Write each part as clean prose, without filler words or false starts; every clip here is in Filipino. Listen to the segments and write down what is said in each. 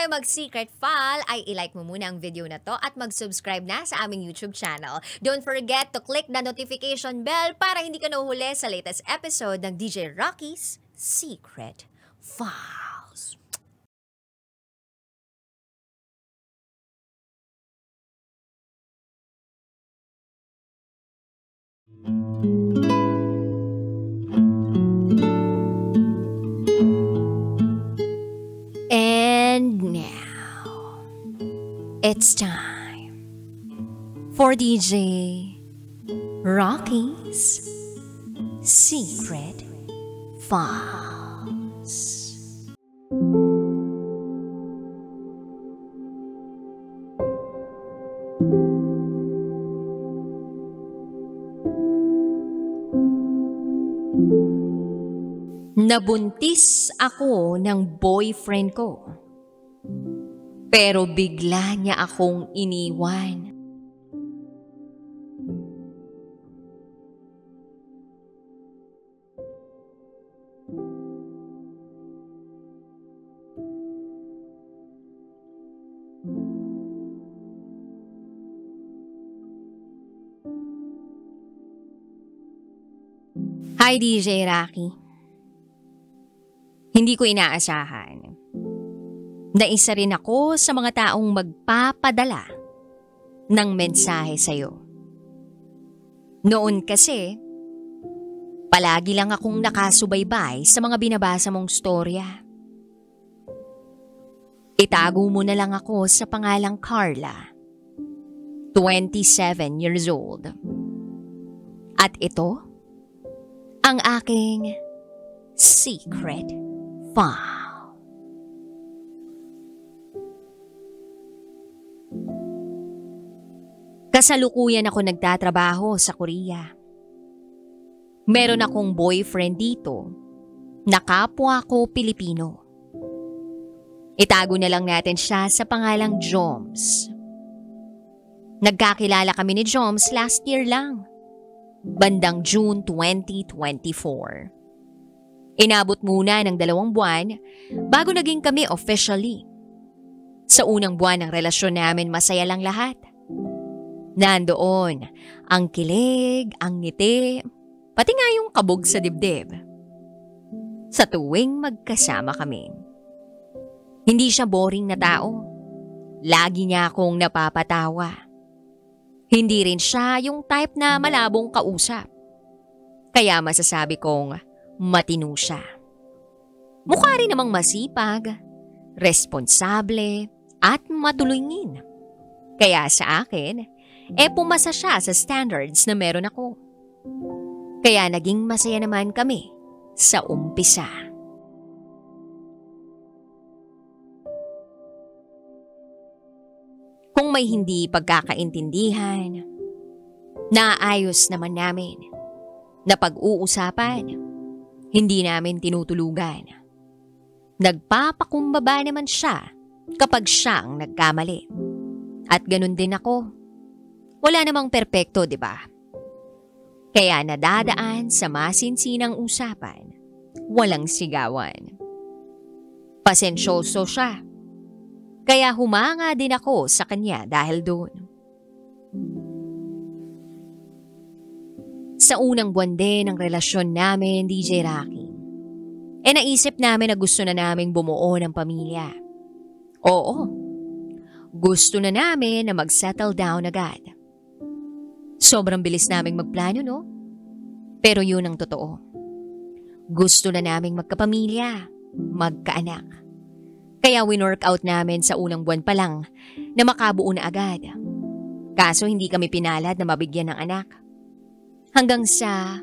tayo mag-secret file, ay ilike mo muna ang video na to at mag-subscribe na sa aming YouTube channel. Don't forget to click the notification bell para hindi ka nahuhuli sa latest episode ng DJ Rocky's Secret Files. And now, it's time for DJ Rocky's Secret Files. Nabuntis ako ng boyfriend ko. Pero bigla niya akong iniwan. Hi DJ Rocky. Hindi ko inaasahan na isa rin ako sa mga taong magpapadala ng mensahe sa'yo. Noon kasi, palagi lang akong nakasubaybay sa mga binabasa mong storya. Itago mo na lang ako sa pangalang Carla, 27 years old. At ito, ang aking secret file. Kasalukuyan ako nagtatrabaho sa Korea. Meron akong boyfriend dito na kapwa ko Pilipino. Itago na lang natin siya sa pangalang Joms. Nagkakilala kami ni Joms last year lang, bandang June 2024. Inabot muna ng 2 buwan bago naging kami officially. Sa unang buwan ng relasyon namin masaya lang lahat. Nandoon ang kilig, ang ngiti, pati nga yung kabog sa dibdib. Sa tuwing magkasama kami. Hindi siya boring na tao. Lagi niya akong napapatawa. Hindi rin siya yung type na malabong kausap. Kaya masasabi kong matino siya. Mukha rin namang masipag, responsable, at matulungin. Kaya sa akin, pumasa siya sa standards na meron ako. Kaya naging masaya naman kami sa umpisa. Kung may hindi pagkakaintindihan, naayos naman namin. Napag-uusapan, hindi namin tinutulugan. Nagpapakumbaba naman siya kapag siya ang nagkamali. At ganun din ako. Wala namang perpekto, di ba? Kaya nadadaan sa masinsinang usapan, walang sigawan. Pasensyoso siya. Kaya humanga din ako sa kanya dahil doon. Sa unang buwan din ng relasyon namin, DJ Rocky, naisip namin na gusto na naming bumuo ng pamilya. Oo, gusto na namin na mag-settle down agad. Sobrang bilis naming magplano, no? Pero yun ang totoo. Gusto na naming magkapamilya, magkaanak. Kaya winorkout namin sa unang buwan pa lang na makabuo na agad. Kaso hindi kami pinalad na mabigyan ng anak. Hanggang sa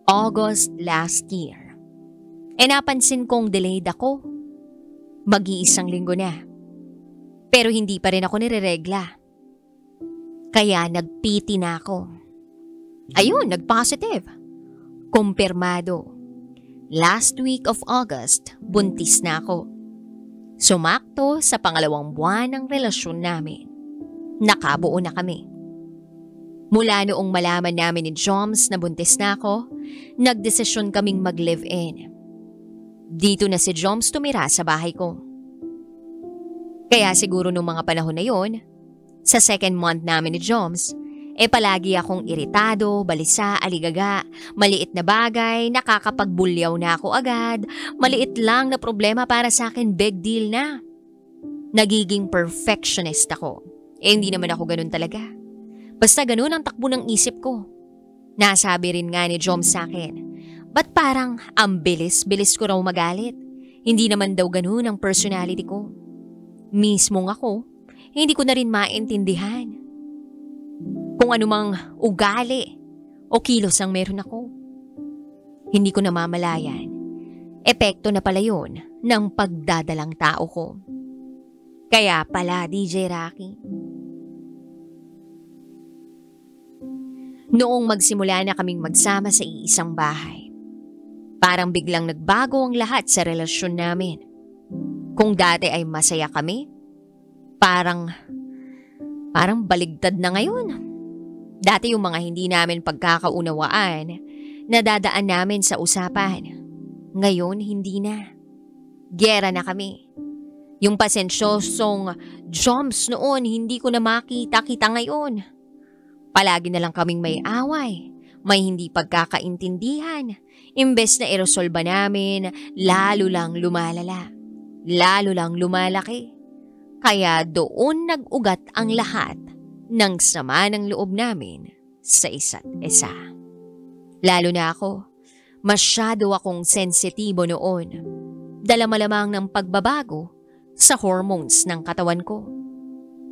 August last year. Napansin kong delayed ako. Mag-iisang linggo na. Pero hindi pa rin ako nireregla. Kaya nag-PT na ako. Ayun, nag-positive. Kumpirmado. Last week of August, buntis na ako. Sumakto sa 2 buwan ng relasyon namin. Nakabuo na kami. Mula noong malaman namin ni Joms na buntis na ako, nagdesisyon kaming mag-live-in. Dito na si Joms tumira sa bahay ko. Kaya siguro nung mga panahon na yon, sa second month namin ni Joms, palagi akong iritado, balisa, aligaga, maliit na bagay, nakakapagbulyaw na ako agad, maliit lang na problema para sa akin, big deal na. Nagiging perfectionist ako. Hindi naman ako ganun talaga. Basta ganun ang takbo ng isip ko. Nasabi rin nga ni Joms sa akin, ba't parang ang bilis-bilis ko raw magalit? Hindi naman daw ganun ang personality ko. Mismong ako, hindi ko na rin maintindihan kung anumang ugali o kilos ang meron ako. Hindi ko namamalayan. Epekto na pala yun ng pagdadalang tao ko. Kaya pala, DJ Rocky. Noong magsimula na kaming magsama sa iisang bahay, parang biglang nagbago ang lahat sa relasyon namin. Kung dati ay masaya kami, parang baligtad na ngayon. Dati yung mga hindi namin pagkakaunawaan, nadadaan namin sa usapan. Ngayon, hindi na. Giyera na kami. Yung pasensyosong Joms noon, hindi ko na makita-kita ngayon. Palagi na lang kaming may away, may hindi pagkakaintindihan. Imbes na iresolba namin, lalo lang lumalala. Lalo lang lumalaki. Kaya doon nag-ugat ang lahat ng sama ng loob namin sa isa't isa. Lalo na ako, masyado akong sensitibo noon. Dala malamang ng pagbabago sa hormones ng katawan ko.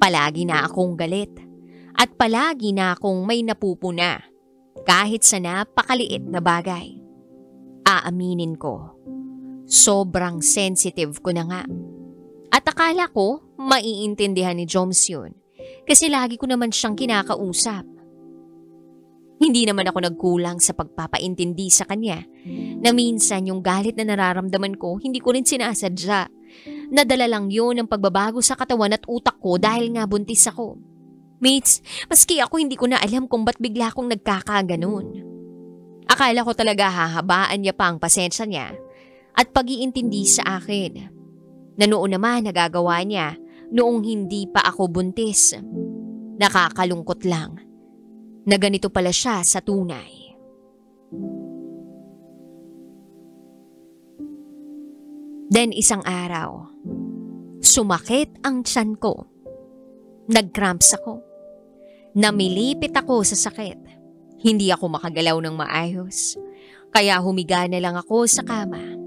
Palagi na akong galit at palagi na akong may napupuna kahit sa napakaliit na bagay. Aaminin ko, sobrang sensitive ko na nga. At akala ko maiintindihan ni Joms yun kasi lagi ko naman siyang kinakausap. Hindi naman ako nagkulang sa pagpapaintindi sa kanya na minsan yung galit na nararamdaman ko hindi ko rin sinasadya. Nadala lang yun ang pagbabago sa katawan at utak ko dahil nga buntis ako. Mates, maski ako hindi ko na alam kung ba't bigla akong nagkakaganon. Akala ko talaga hahabaan niya pa ang pasensya niya at pag-iintindi sa akin. Na noon naman nagagawa niya noong hindi pa ako buntis. Nakakalungkot lang na ganito pala siya sa tunay. Then isang araw, sumakit ang tiyan ko. Nag-cramps ako. Namilipit ako sa sakit. Hindi ako makagalaw ng maayos. Kaya humiga na lang ako sa kama.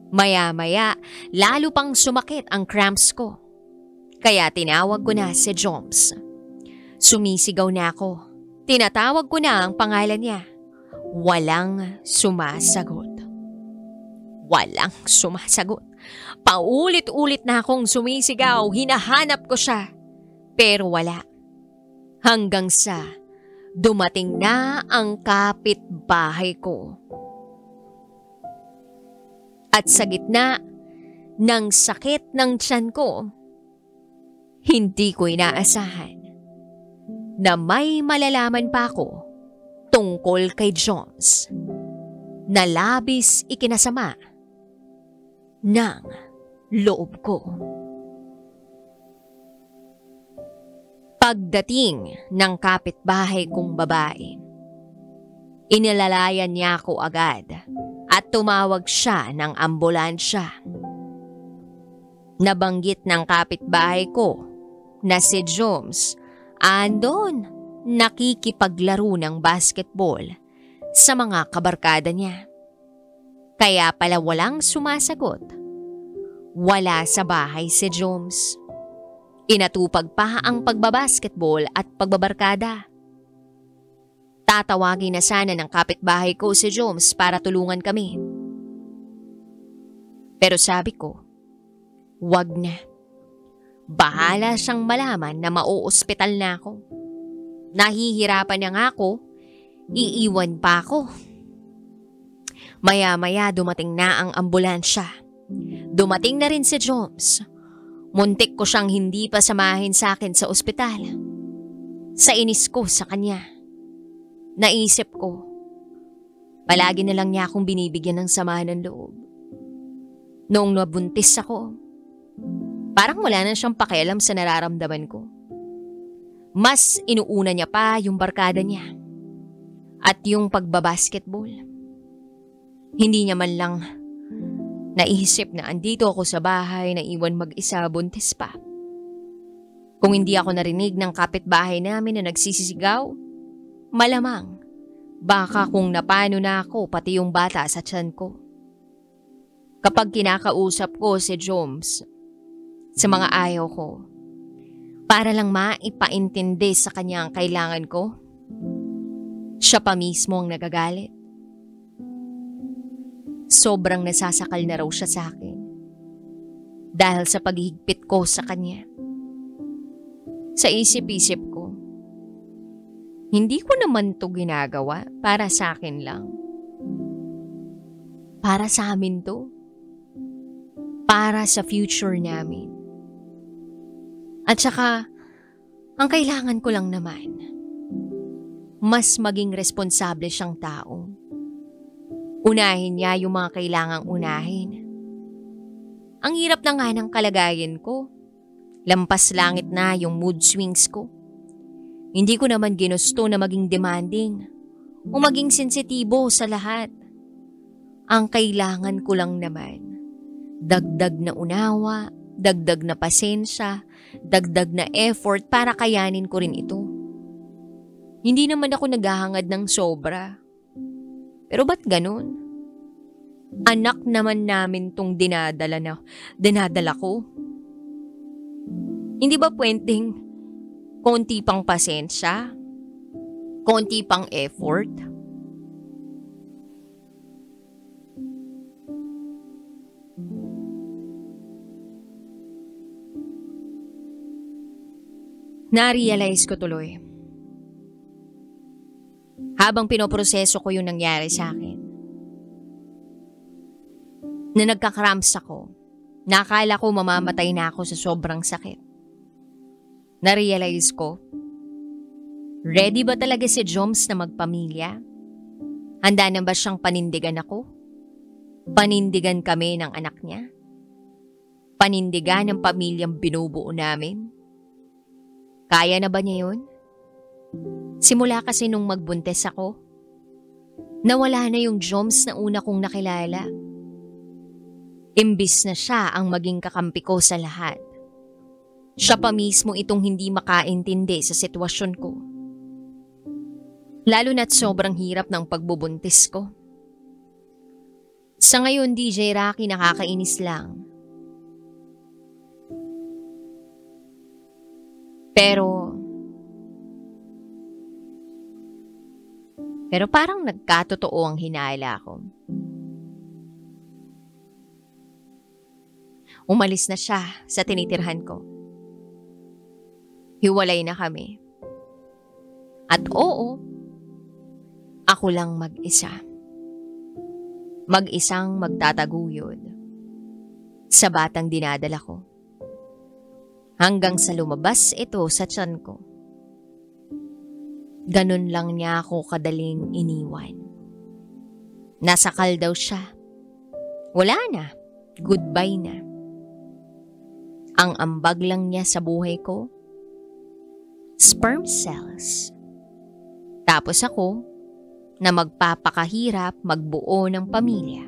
Maya-maya, lalo pang sumakit ang cramps ko. Kaya tinawag ko na si Joms. Sumisigaw na ako. Tinatawag ko na ang pangalan niya. Walang sumasagot. Walang sumasagot. Paulit-ulit na akong sumisigaw. Hinahanap ko siya. Pero wala. Hanggang sa dumating na ang kapitbahay ko. At sa gitna ng sakit ng tiyan ko, hindi ko inaasahan na may malalaman pa ako tungkol kay Joms na labis ikinasama ng loob ko. Pagdating ng kapitbahay kong babae, inilalayan niya ako agad at tumawag siya ng ambulansya. Nabanggit ng kapitbahay ko na si Joms andon nakikipaglaro ng basketball sa mga kabarkada niya. Kaya pala walang sumasagot. Wala sa bahay si Joms. Inatupag pa ang pagbabasketball at pagbabarkada. Tatawagin na sana ng kapitbahay ko si Joms para tulungan kami. Pero sabi ko, wag na. Bahala siyang malaman na mauospital na ako. Nahihirapan na nga ako, iiwan pa ako. Maya-maya dumating na ang ambulansya. Dumating na rin si Joms. Muntik ko siyang hindi pa samahin sa akin sa ospital. Sa inis ko sa kanya. Naisip ko, palagi na lang niya akong binibigyan ng sama ng loob. Noong nabuntis ako, Parang wala na siyang pakialam sa nararamdaman ko. Mas inuuna niya pa yung barkada niya at yung pagbabasketball. Hindi niya man lang naisip na andito ako sa bahay na iwan mag-isa buntis pa. Kung hindi ako narinig ng kapitbahay namin na nagsisisigaw, malamang baka kung napano na ako pati yung bata sa tiyan ko. Kapag kinakausap ko si Joms sa mga ayaw ko, para lang maipaintindi sa kanya ang kailangan ko, siya pa mismo ang nagagalit. Sobrang nasasakal na raw siya sa akin dahil sa paghihigpit ko sa kanya. Sa isip-isip ko, hindi ko naman to ginagawa para sa akin lang. Para sa amin to. Para sa future namin. At saka, ang kailangan ko lang naman, mas maging responsable siyang tao. Unahin niya yung mga kailangang unahin. Ang hirap na nga ng kalagayan ko. Lampas langit na yung mood swings ko. Hindi ko naman ginusto na maging demanding o maging sensitibo sa lahat. Ang kailangan ko lang naman, dagdag na unawa, dagdag na pasensya, dagdag na effort para kayanin ko rin ito. Hindi naman ako naghahangad ng sobra. Pero ba't ganun? Anak naman namin tong dinadala ko. Hindi ba pwedeng konti pang pasensya? Konti pang effort? Na-realize ko tuloy. Habang pinoproseso ko yung nangyari sa akin. Na nagka-cramps ako. Nakala ko mamamatay na ako sa sobrang sakit. Na-realize ko, ready ba talaga si Joms na magpamilya? Handa na ba siyang panindigan ako? Panindigan kami ng anak niya? Panindigan ng pamilyang binubuo namin? Kaya na ba niya yun? Simula kasi nung magbuntes ako, nawala na yung Joms na una kong nakilala. Imbis na siya ang maging kakampi ko sa lahat. Siya pa mismo itong hindi makaintindi sa sitwasyon ko. Lalo na't sobrang hirap ng pagbubuntis ko. Sa ngayon, DJ Rocky, nakakainis lang. Pero parang nagkatotoo ang hinala ko. Umalis na siya sa tinitirhan ko. Hiwalay na kami. At oo, ako lang mag-isa. Mag-isang magtataguyod sa batang dinadala ko. Hanggang sa lumabas ito sa tiyan ko. Ganun lang niya ako kadaling iniwan. Nasakal daw siya. Wala na. Goodbye na. Ang ambag lang niya sa buhay ko, sperm cells. Tapos ako, na magpapakahirap magbuo ng pamilya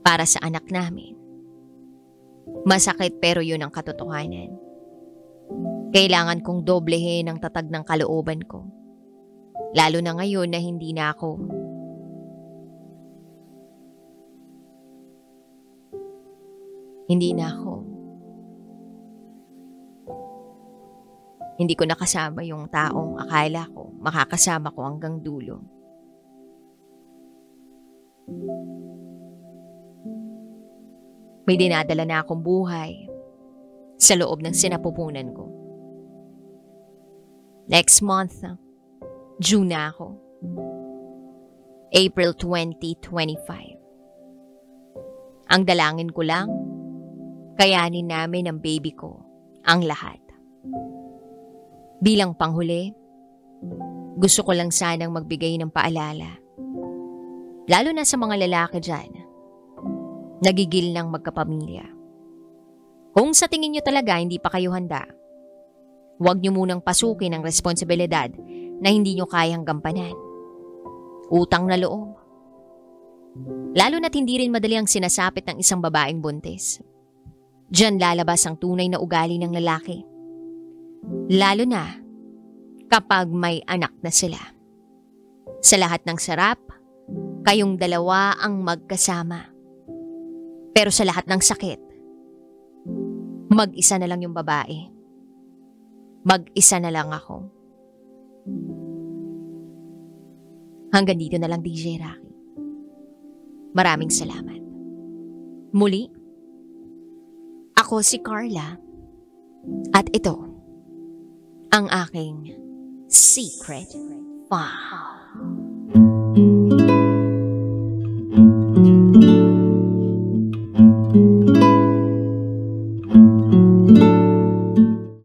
para sa anak namin. Masakit pero yun ang katotohanan. Kailangan kong doblehin ang tatag ng kalooban ko. Lalo na ngayon na hindi na ako. Hindi na ako. Hindi ko nakasama yung taong akala ko makakasama ko hanggang dulo. May dinadala na akong buhay sa loob ng sinapupunan ko. Next month, June na ako. April 2025. Ang dalangin ko lang, kayanin namin ng baby ko ang lahat. Bilang panghuli, gusto ko lang sanang magbigay ng paalala. Lalo na sa mga lalaki dyan, nagigil ng magkapamilya. Kung sa tingin nyo talaga hindi pa kayo handa, huwag nyo munang pasukin ang responsibilidad na hindi nyo kayang gampanan. Utang na loob. Lalo na't hindi rin madali ang sinasapit ng isang babaeng buntis. Diyan lalabas ang tunay na ugali ng lalaki. Lalo na kapag may anak na sila. Sa lahat ng sarap, kayong dalawa ang magkasama. Pero sa lahat ng sakit, mag-isa na lang yung babae. Mag-isa na lang ako. Hanggang dito na lang, DJ Rocky. Maraming salamat. Muli, ako si Carla at ito ang aking secret file.